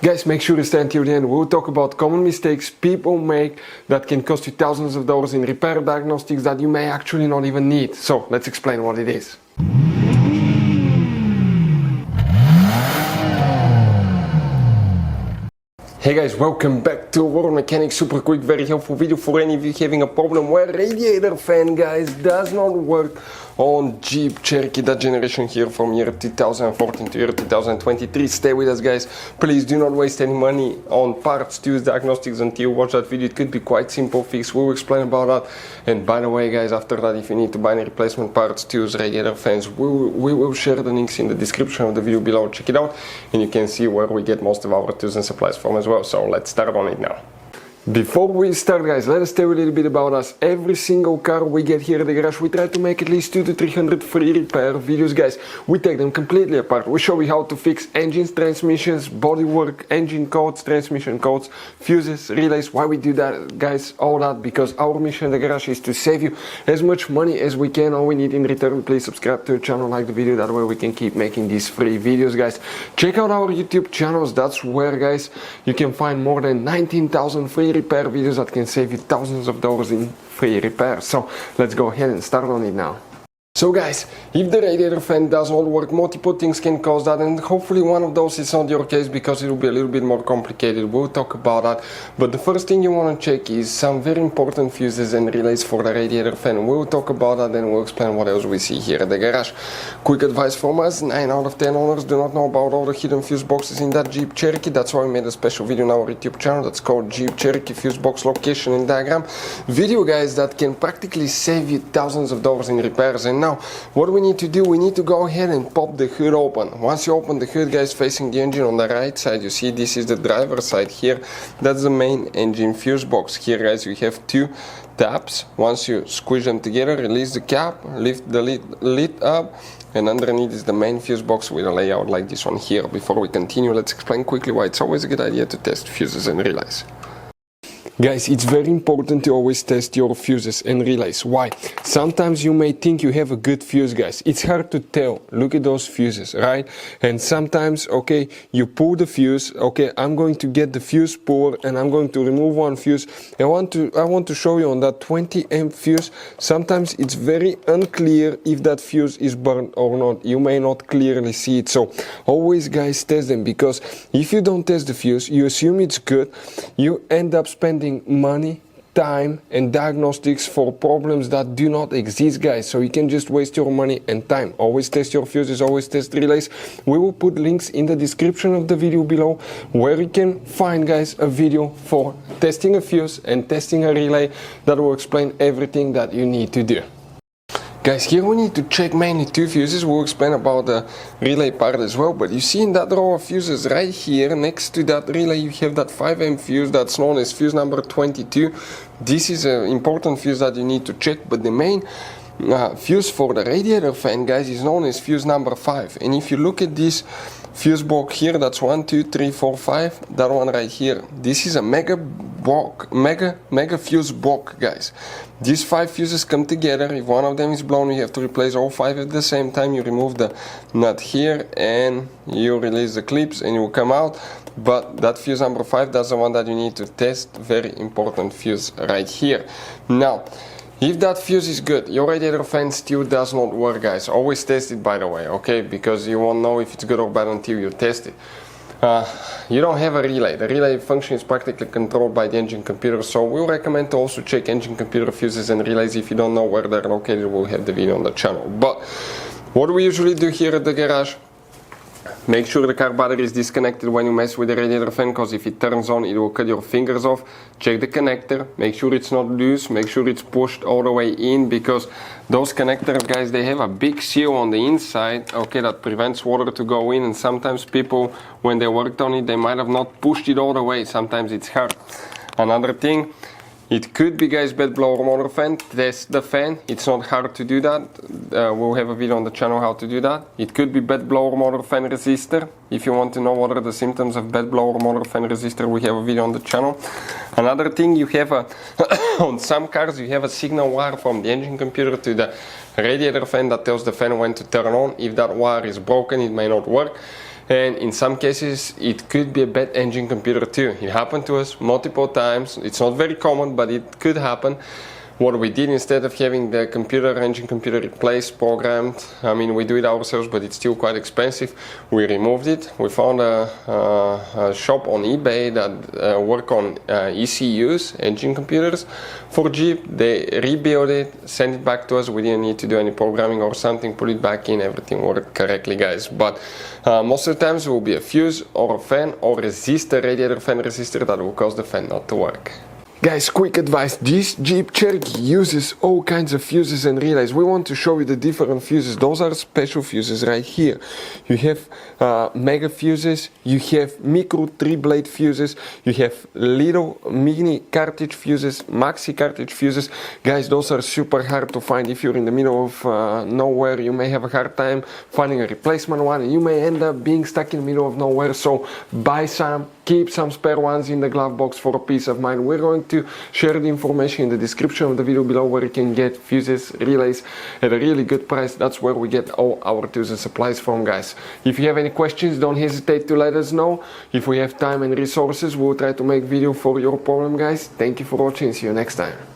Guys, make sure to stay until the end. We'll talk about common mistakes people make that can cost you thousands of dollars in repair diagnostics that you may actually not even need. So let's explain what it is. Hey guys, welcome back to World Mechanics. Super quick, very helpful video for any of you having a problem where radiator fan, guys, does not work on Jeep Cherokee, that generation here from year 2014 to year 2023. Stay with us, guys. Please do not waste any money on parts to use diagnostics until you watch that video. It could be quite simple fix. We'll explain about that. And by the way, guys, after that, if you need to buy any replacement parts to use radiator fans, we will share the links in the description of the video below. Check it out, and you can see where we get most of our tools and supplies from as well. So let's start on it now. Before we start, guys, let us tell you a little bit about us. Every single car we get here at the garage, we try to make at least 200 to 300 free repair videos, guys. We take them completely apart. We show you how to fix engines, transmissions, bodywork, engine codes, transmission codes, fuses, relays. Why we do that, guys? All that because our mission at the garage is to save you as much money as we can. All we need in return, please subscribe to the channel, like the video. That way we can keep making these free videos, guys. Check out our YouTube channels. That's where, guys, you can find more than 19,000 free repair videos that can save you thousands of dollars in free repair. So let's go ahead and start on it now. So guys, if the radiator fan does not work, multiple things can cause that, and hopefully one of those is not your case because it will be a little bit more complicated. We'll talk about that. But the first thing you want to check is some very important fuses and relays for the radiator fan. We'll talk about that and we'll explain what else we see here at the garage. Quick advice from us, 9 out of 10 owners do not know about all the hidden fuse boxes in that Jeep Cherokee. That's why we made a special video on our YouTube channel that's called Jeep Cherokee Fuse Box Location and Diagram video, guys, that can practically save you thousands of dollars in repairs. And now, what we need to do, we need to go ahead and pop the hood open. Once you open the hood, guys, facing the engine on the right side, you see this is the driver's side here. That's the main engine fuse box. Here, guys, you have two tabs. Once you squish them together, release the cap, lift the lid up, and underneath is the main fuse box with a layout like this one here. Before we continue, let's explain quickly why it's always a good idea to test fuses and relays. Guys, it's very important to always test your fuses and relays. Why? Sometimes you may think you have a good fuse, guys. It's hard to tell. Look at those fuses, right? And sometimes, okay, you pull the fuse. Okay, I'm going to get the fuse puller and I'm going to remove one fuse. I want to show you on that 20 amp fuse. Sometimes it's very unclear if that fuse is burned or not. You may not clearly see it. So always, guys, test them, because if you don't test the fuse, you assume it's good. You end up spending money, time, and diagnostics for problems that do not exist, guys. So you can just waste your money and time. Always test your fuses, always test relays. We will put links in the description of the video below where you can find, guys, a video for testing a fuse and testing a relay that will explain everything that you need to do. Guys, here we need to check mainly two fuses. We'll explain about the relay part as well. But you see in that row of fuses right here, next to that relay, you have that 5 amp fuse that's known as fuse number 22. This is an important fuse that you need to check. But the main fuse for the radiator fan, guys, is known as fuse number 5. And if you look at this fuse box here, that's 1, 2, 3, 4, 5. That one right here, this is a mega fuse box, guys. These 5 fuses come together. If one of them is blown, you have to replace all 5 at the same time. You remove the nut here and you release the clips and it will come out. But that fuse number 5, that's the one that you need to test. Very important fuse right here. Now, if that fuse is good, your radiator fan still does not work, guys. Always test it, by the way, okay? Because you won't know if it's good or bad until you test it. You don't have a relay. The relay function is practically controlled by the engine computer, so we'll recommend to also check engine computer fuses and relays. If you don't know where they're located, we'll have the video on the channel. But what we usually do here at the garage, make sure the car battery is disconnected when you mess with the radiator fan, because if it turns on, it will cut your fingers off. Check the connector, make sure it's not loose, make sure it's pushed all the way in, because those connectors, guys, they have a big seal on the inside, okay, that prevents water to go in, and sometimes people, when they worked on it, they might have not pushed it all the way. Sometimes it's hard. Another thing, it could be, guys, bed blower motor fan. Test the fan. It's not hard to do that. We'll have a video on the channel how to do that. It could be bed blower motor fan resistor. If you want to know what are the symptoms of bed blower motor fan resistor, we have a video on the channel. Another thing, you have a on some cars you have a signal wire from the engine computer to the radiator fan that tells the fan when to turn on. If that wire is broken, it may not work. and in some cases it could be a bad engine computer too. It happened to us multiple times. It's not very common, but it could happen. What we did, instead of having the engine computer replaced, programmed, I mean, we do it ourselves, but it's still quite expensive. We removed it. We found a shop on eBay that work on ECUs, engine computers, for Jeep. They rebuild it, send it back to us. We didn't need to do any programming or something, put it back in, everything worked correctly, guys. But most of the times it will be a fuse or a fan or resistor, radiator fan resistor, that will cause the fan not to work. Guys, quick advice, this Jeep Cherokee uses all kinds of fuses and relays. We want to show you the different fuses. Those are special fuses right here. You have mega fuses, you have micro 3-blade fuses, you have little mini cartridge fuses, maxi cartridge fuses. Guys, those are super hard to find. If you're in the middle of nowhere, you may have a hard time finding a replacement one, and you may end up being stuck in the middle of nowhere. So buy some, keep some spare ones in the glove box for a peace of mind. We're going to share the information in the description of the video below where you can get fuses, relays at a really good price. That's where we get all our tools and supplies from, guys. If you have any questions, don't hesitate to let us know. If we have time and resources, we'll try to make video for your problem, guys. Thank you for watching. See you next time.